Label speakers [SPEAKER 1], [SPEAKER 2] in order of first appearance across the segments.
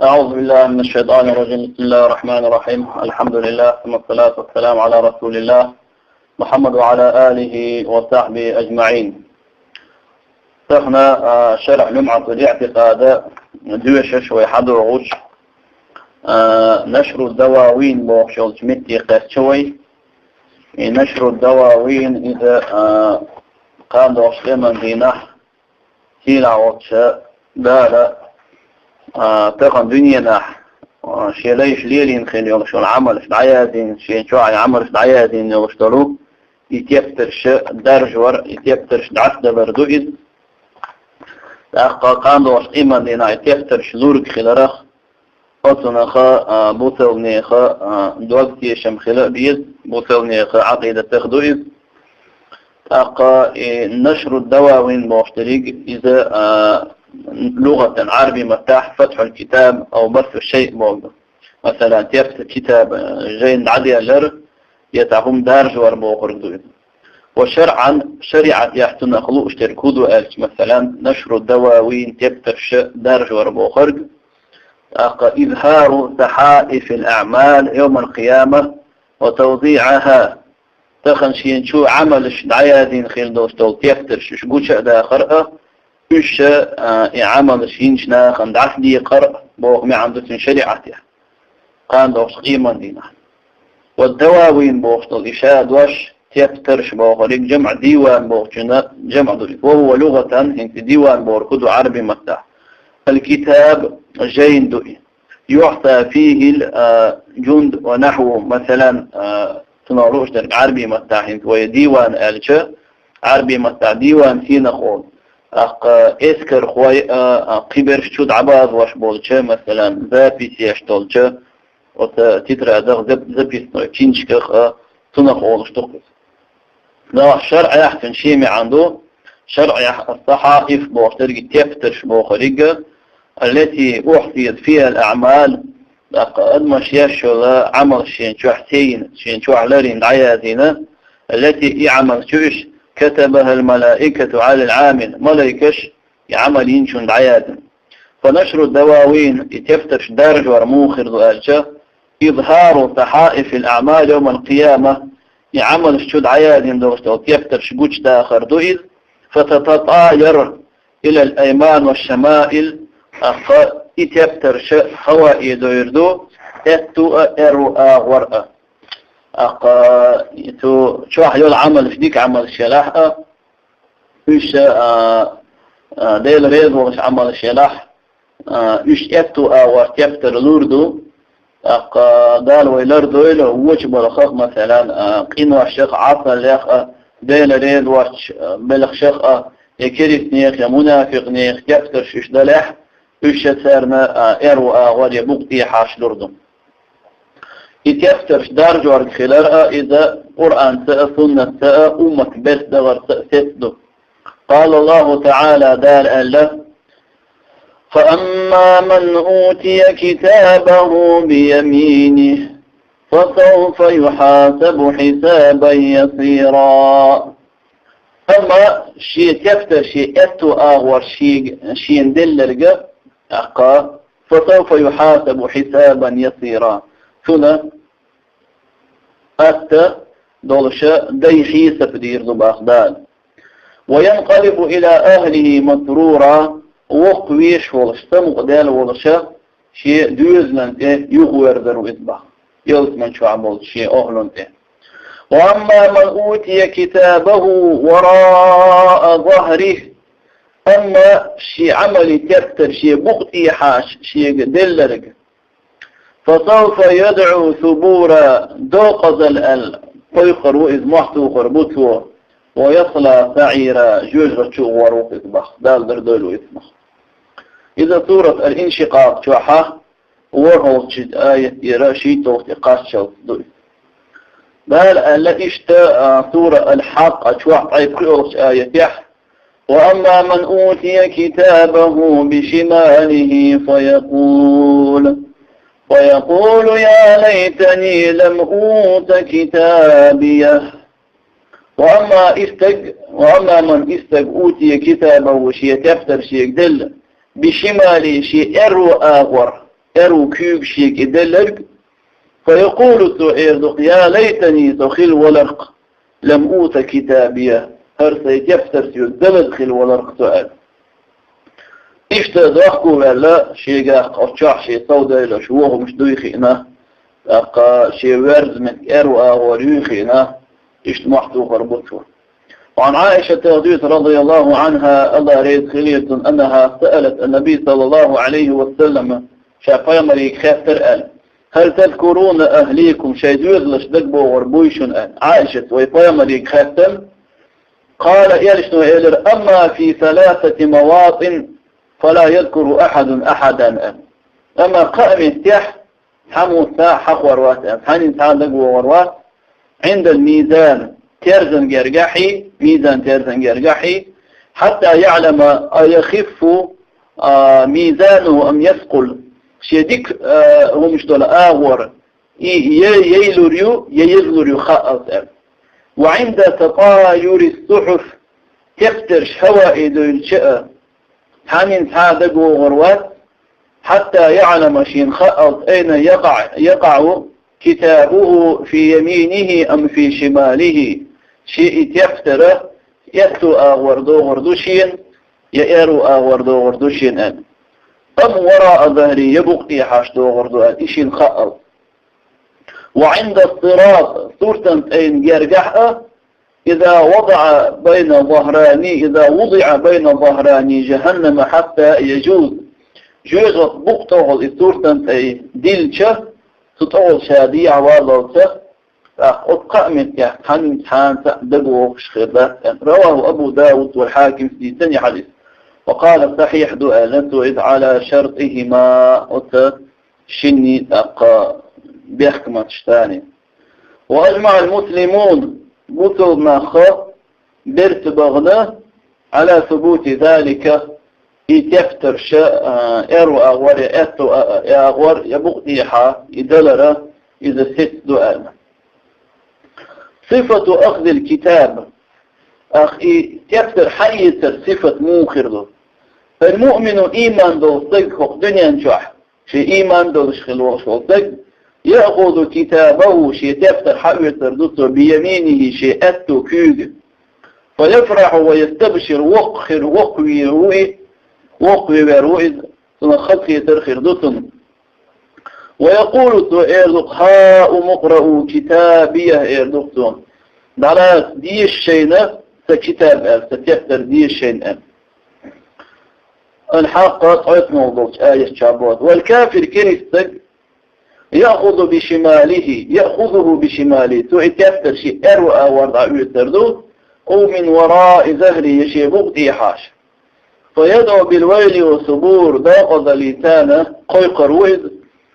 [SPEAKER 1] أعوذ بالله من الشيطان الرجيم. بسم الله الرحمن الرحيم. الحمد لله ثم الصلاة والسلام على رسول الله محمد وعلى آله وصحبه أجمعين. شرحنا شرح لمعة الاعتقاد دوشش ويحضر غش نشر الدواوين بوشل جمتي قشوي. نشر الدواوين إذا كان دوش لمن دينه هيلا وش بالا تقن دنيا نح شيء ليش ليلين خيل يلشوا العمل في العيادين شيء شو عمل في العيادين يلشتروا يتيبترش درجور يتيبترش دعسة بردوئد أخا كان دوش إيمان دينا يتيبترش لورك خلرخ أصنخا بوثلنيخا دوغتي شم خلاء بيد بوثلنيخا عقيدة تخدوئد أخا نشر الدواوين بوشتريق إذا لغة عربي مرتاح فتح الكتاب أو بث الشيء موجود. مثلا تفتح كتاب جين عدي أجر يتعهم دارج وربوخر دوين. وشرعا شريعة يحتنا خلوق اشتركودو ألش مثلا نشر الدواوين تفتح دارج وربوخر إظهار تحائف الأعمال يوم القيامة وتوضيعها تخنشين شو عمل شدعيادين خيل دوستول تفتح شقوش داخر إيش عمل شينشنا خند عسلي قرء بوغمي عندك شريعته قان دوش قيمة دينا والدواوين بوغشتل إشاد وش تيبترش بوغريك جمع ديوان بوغشنا جمع دوش وهو لغة انت ديوان بوغكدو عربي مفتاح. الكتاب جين دوئي يعطى فيه الجند ونحو مثلا تناروش درك عربي مفتاح انت وهي ديوان ألشا عربي مفتاح ديوان سينا خول اسكر خوي قبر شود عباز واش بولچه مثلا زابي سيشتولچه وتتر ادغ زبي تشينشك تنخ اولشتوقس لا شرع يحسن شيمي عنده شرع الصحائف بوشترق تفتش بوخريق التي احصيت فيها الاعمال قد مش يشل عمل شين شو حسين شين شو علارين عيادين التي يعمل شوش كتبها الملائكة على العامل ملائكش يعمل ينشن عيادا. فنشر الدواوين يتفتش درج ورموخر ذؤالشة إظهار تحائف الأعمال يوم القيامة يعمل الشد عياد دوشته ويفتش قوش داخر دوئل فتتطاير إلى الأيمان والشمائل يتفتش خوائي دويردو اتو ارو ورأة تو شو حيول عمل فديك عمل الشلاح إيش ديل ريد وش عمل الشلاح إيش اتو وارتيبتر لوردو دال ويلردو إلى وش برخاق مثلا قينو الشيخ عطا ليخ ديل ريد وش بلخ شيخ يكريت نيخ يمنافق نيخ تيبتر شش دلح إيش سارنا ارو وري بوقتي حاش لوردو يتفترش دارج ورد خلالها إذا قرآن سنة أمة بس دغر ستدو. قال الله تعالى دار أله فأما من أوتي كتابه بيمينه فسوف يحاسب حسابا يسيرا. أما شيء تفتر شيء أتو آغور شيء ندلرق فسوف يحاسب حسابا يسيرا. ثنا أتى دولشة ديحي سفدير ضباخدال وينقلب إلى أهله مسرورا وقويش ولشتم قدال ولشة شيء دوزلن يغور درو إذبا يلتمن شو عمل شيء أهلن وأما من أوتي كتابه وراء ظهره أما شيء عمل تفتر شيء بغتي حاش شيء دلرق فسوف يدعو ثبورا دوقظ الفيقر وإذ محتوقر بطوه ويصلى سعيرا جوج وروق إذبخ دال دردول وإذبخ. إذا سورة الانشقاق شوحة ورهو تشد آية يراشي توقتقاش شوث دوئ بل التي اشتاء سورة الحق أشوح طيب كيوش آية يح وأما من أوتي كتابه بشماله ويقول يا ليتني لم أوت كتابيه. وأما من أوتي كتابه شيء تفتر شيء دل بشمالي شيء إرو آغور ارو كيوب شيك ادلرك فيقول سؤيردق يا ليتني تخل ولرق لم اوت كتابية هرسيت يفتر سيدلد خل ولرق سؤال اشتدخكو ولا شيء قرشاح شيء صودا إلا شوه مش دويخينا أقا شيء ورز من إروا وريخينا اشتمحتو خربطو. وعن عائشة رضي الله عنها الله ريد خلية أنها سألت النبي صلى الله عليه وسلم شافا مريك خافتر قال هل تذكرون أهليكم شيء دويزلش دقبو وربويشن قال عائشة ويفا مريك خافتر قال يلشنو إلر أما في 3 مواطن فلا يذكر أحدا أما قائم يستيح حمو ساح حق وروات حاني تعالق وروات عند الميزان ترزن جرجحي ميزان ترزن جرجحي حتى يعلم أيخف ميزانه أم يثقل شديك هو مش دول آغور ييلوريو خاص وعند تطاير الصحف تفتر شوائد الشأ حامين تعالق وروات حتى يعلم شين خاص أين يقع كتابه في يمينه أم في شماله شيء يفتره يأتو غردوشين يأرو غردوشين أم وراء ظهري يبقي حاشدو غردوان إشين خاص وعند الصراط صورة أين يرجح إذا وضع بين ظهراني جهنم حتى يجوز بقطه الصورة أي دلشة تطول شادي عوالوته قد قامت يحن دقوه شخيرات رواه أبو داود والحاكم في سنة حديث وقال صحيح دؤالته إذ على شرطهما شني بيحكمة تشتاني وأجمع المسلمون بطل ناخا برت بغنا على ثبوت ذلك يتفتر شاء إرو أغور يأتو أغور يبقيها يدلر إذا ست دؤال صفة أخذ الكتاب يفتر حيث صفة موخر له فالمؤمن إيمان دو صدق دنيا نشح في إيمان دو شخلوه صدق يأخذ كتابه شيء تفتر حيث ردته بيمينه شيء أتو كيوغ فيفرح ويستبشر وقوي وروئد خلقه ترخير دوتن ويقول سؤال هاء مقرأ كتابيه إردوكتون دعلا دي الشيء سكتاب ستفتر دي الشيء الحق طيط موضوع آية شابوت والكافر كنستك يأخذه بشماله سوء تفتر شيء أروى وردع يتردو ومن وراء ظهري يشي بغتي حاش فيدعو بالويل والثبور ضاقض لسانه قيقر وإذ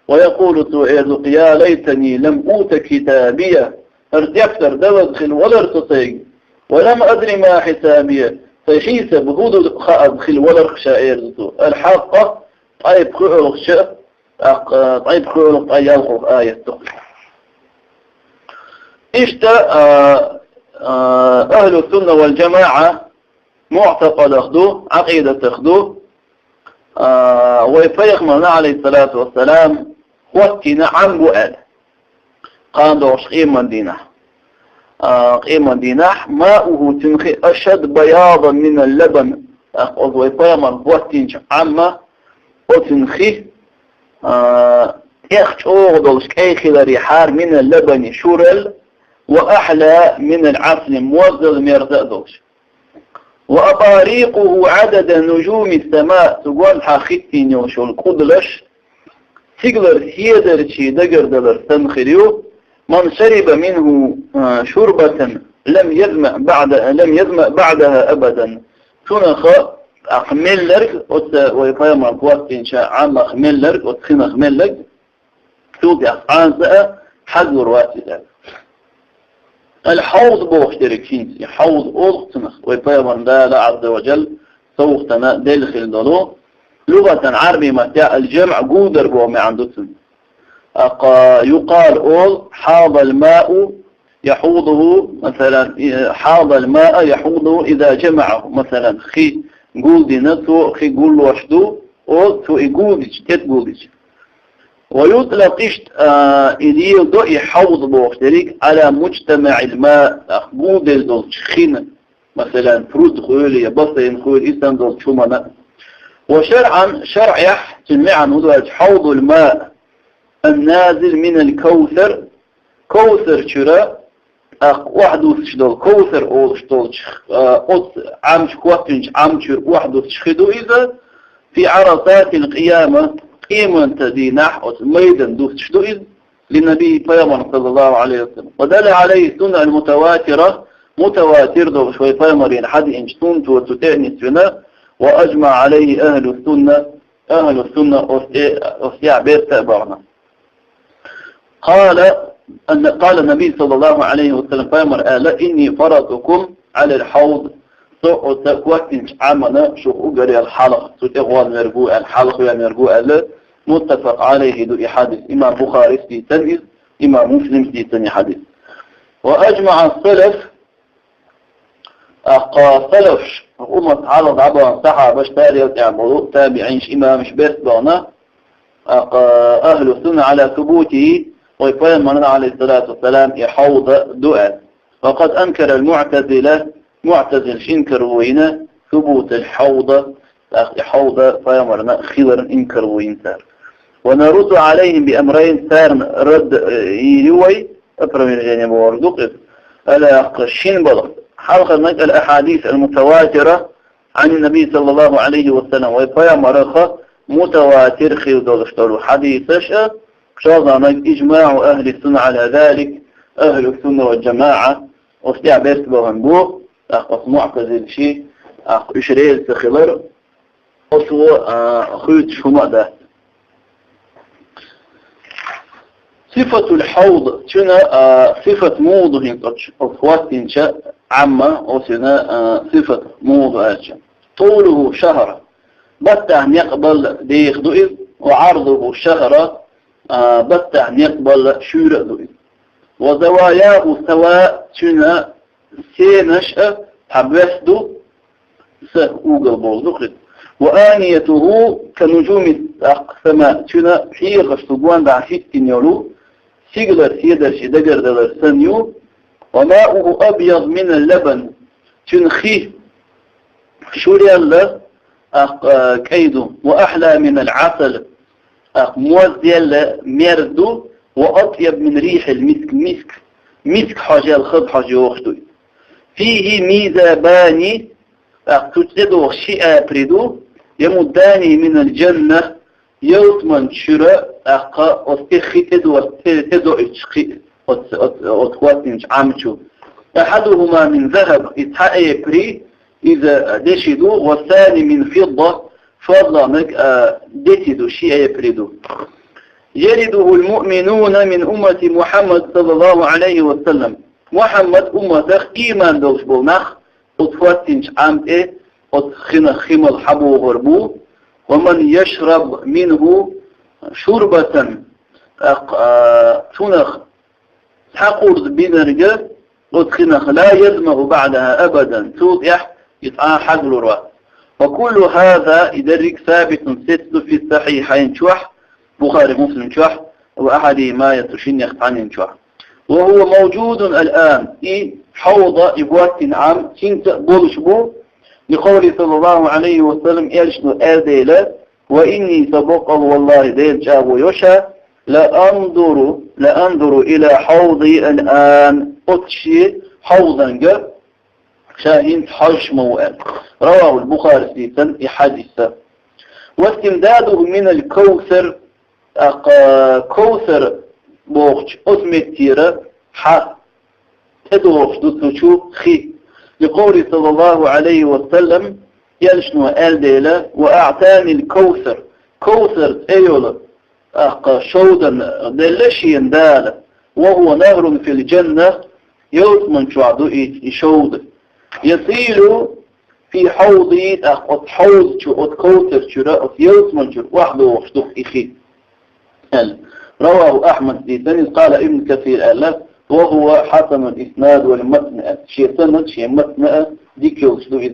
[SPEAKER 1] ويقول سؤال يا ليتني لم أوت كتابية ارتفتر دودخل ولا ارتطيق ولم أدري ما حسابية فيحيس بهود خأدخل ولا ارخشائر الحق طيب خلق أيالخ آية أهل السنة والجماعة معتقد أخذوه عقيدة أخذوه ويفيقنا عليه الصلاة والسلام واتنا عن بؤال قام دوش قيمة دينح ماؤه تنخي أشد بياضا من اللبن ويفيقنا واتنش عما وتنخي يخشوغ دوش كيخي لريحار من اللبن شورل وأحلى من العسل موزل ميرزق دوش وأطاريقه عدد نجوم السماء تقول حاختين يوشو القدلش تقلر هيدر شي دقر دلر تنخريو من شرب منه شربة لم يظمأ بعدها أبدا شنخ أخمل لك ويقيم القوات إن شاء عام أخمل لك وتخين أخمل لك توقع أفعان حذر واسدة الحوض بوشترك فينسي حوض أغتنخ ويبايبان لا عز وجل سوختنا دلخل دلو لغة عربي متاع الجمع قودر بومي عندتن يقال أول حاض الماء يحوضه مثلا حاض الماء يحوضه إذا جمعه مثلا قول دينتو قول وشدو أو تو يقودج تتقودج ويطلق إليه ضوء حوض بوختريك على مجتمع الماء أخبود دول شخين مثلا فروت خيولي بصين خيول إسان دول شمنا. وشرعا شرع يحتمع عنه حوض الماء النازل من الكوثر كوثر شراء وحده شدول كوثر أو شدول عمش كواتنج عمشر وحده شخدو إذا في عرصات القيامة قيمة تدينح ميدان دوس شدو إذ للنبي بيامر صلى الله عليه وسلم. ودل عليه السنة المتواترة متواتر دو شوي بيامرين حد إنشتون وتتعني السنة وأجمع عليه أهل السنة أستيع بيت تأبعنا. قال النبي صلى الله عليه وسلم بيامر إني فرضكم على الحوض سوء تكوكنش عمنا شو أجري الحلق تتغوان مرجوع الحلق ومرجوع متفق عليه دو حديث إمام بخاري في تنئذ إمام مسلم في تنئ حديث. وأجمع السلف سلف أمة عرض عبا صحابة اشتاري يعملوا تابعينش إمام شبيس بانا أهل السنة على ثبوته ويقول من عليه الصلاة والسلام يحوض دعاء. وقد أنكر المعتزلة معتزل شنكر وينا ثبوت الحوض فيمرنا خبر انكر وينسار. ونرد عليهم بأمرين سارن رد يوي أبرم الجانب وردق ألا قشين بلغ حلقة الأحاديث المتواترة عن النبي صلى الله عليه وسلم ويفيمرخ متواتر خير دولشتولو حديثش شاظنك إجماع أهل السنة على ذلك أهل السنة والجماعة واستعبيرت بغنبوه أخذ معتزل شيء أخذ إشريل سخلر أصوى خيط شماء ده. صفة الحوض شنا صفة موضه أصوات إنشاء عامة وسنا صفة موضه طوله شهر بتع يقبل ديخ دوئذ وعرضه شهر بتع يقبل شورة دوئذ وزواياه سواء شنا سينشأ حبسدو سأوغل بوزوخد وآنيته كنجوم السماء شنا حيغ شتقوان دع ستين يولو سيغلر سيدر شدقر دلر سنيو وماؤه أبيض من اللبن شنخيه شوري الله كيدو وأحلى من العسل موزيل ميردو وأطيب من ريح المسك مسك حاجة الخض حاجة وخدوي فيه ميزة باني تجدو شيئا بريدو يمداني من الجنة يوتمن شراء أستخي تدو اتشخي أتواتنش عامشو أحدهما من ذهب إتحقي بري إذا دشدو والثاني من فضة فضلانك دتدو شيئا بريدو يرده المؤمنون من أمة محمد صلى الله عليه وسلم محمد أمة إيمان دوش بونخ أتواتنش عامت أتخنا خمل حبو غربو ومن يشرب منه شربة تنخ حقود بنرجة أتخنخ لا يزمه بعدها أبدا توضح يتعى حقل رأس. وكل هذا يدرك ثابت ستل في الصحيحين شوح بخاري مسلم شوح وأحد ما يتشين يختعن شوح وهو موجود الآن حوض إبوات عام تنت بولشبو لقول صلى الله عليه وسلم إرشنو أرديلا وإني سبق والله ديل جابو يوشا لأنظر إلى حوضي الآن أتشي حوضا شاهين حج موال رواه البخاري في حديثة. واستمداده من الكوثر كوثر بوخش أسمتيرة تدوخش دوتشو خي لقول صلى الله عليه وسلم يلشنو ألديلا وأعتاني الكوثر كوثر أيولا شودا دلشين دالا وهو نهر في الجنة يوتمن شعدو يشود يصير في حوضي حوض شو كوثر شراء يوتمن شو واحد وشدوخ إخي رواه أحمد ديتاني قال ابن كثير ألاف وهو حسن الإسناد والمتن شيء سند شيء متن ديكيو شدو إذ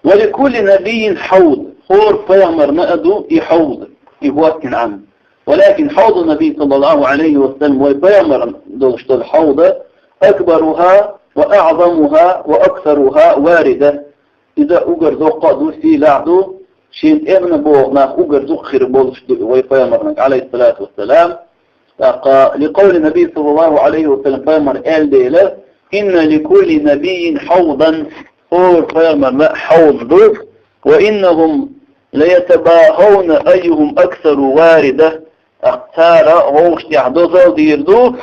[SPEAKER 1] ولكل نبي حوض خور فيهمر نأدو يحوض يهوكن عنه. ولكن حوض النبي صلى الله عليه وسلم ويبيمر دوشت الحوض أكبرها وأعظمها وأكثرها واردة. إذا أقرزو قادو في لعدو شين إرنبو ما أقرزو خربو ويبيمر عليه الصلاة والسلام لقول النبي صلى الله عليه وسلم بيمر آل ديلة إن لكل نبي حوضا أول بيمر ما حوض دو وإنهم ليتباهون أيهم أكثر واردة اختار غوش يحدوزو ديردو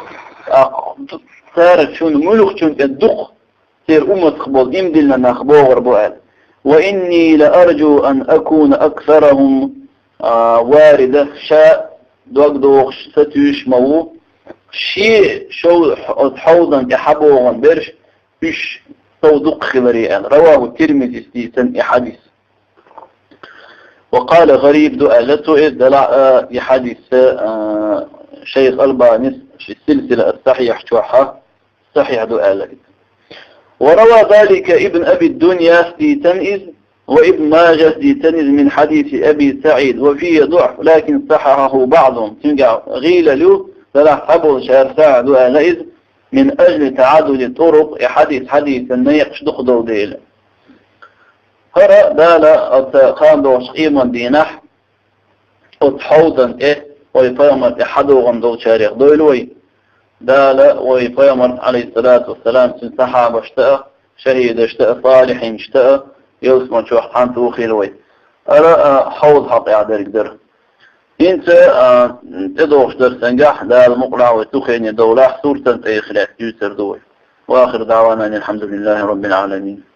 [SPEAKER 1] اختار شون ملوخ شون الدق سير خبول إمدلنا نخبوغر بوال وإني لأرجو أن أكون أكثرهم واردة شاء دوغ ستوش مو شيء شو حوضا يحبوغن برش إش صودق خبريان رواه الترمذي في سن حديث. وقال غريب دؤالته دلع حديث شيخ الباني في السلسلة الصحيح شوحة صحيح دؤالة. وروى ذلك ابن أبي الدنيا في تنئز وابن ماجه في تنئز من حديث أبي سعيد وفيه ضعف لكن صححه بعضهم تنقع غيل له دلع أبو شهر ساعة دؤالة من أجل تعدد طرق حديث النيقش دخدو ديله. هرا دالا خان دوش قيمة دينح وتحوضا ويفامر يحدوغن دو شاريخ دويلوي دالا ويفامر عليه الصلاة والسلام سن صحابة اشتاء شهيد اشتاء صالح اشتاء يوسم شوح حان توخيلوي أرى حوض حق يعدر قدر انت تدوش در سنجاح دال مقلع وتوخيني دولاح سورة اي خلاف يوسر دوي واخر دعوانا الحمد لله رب العالمين.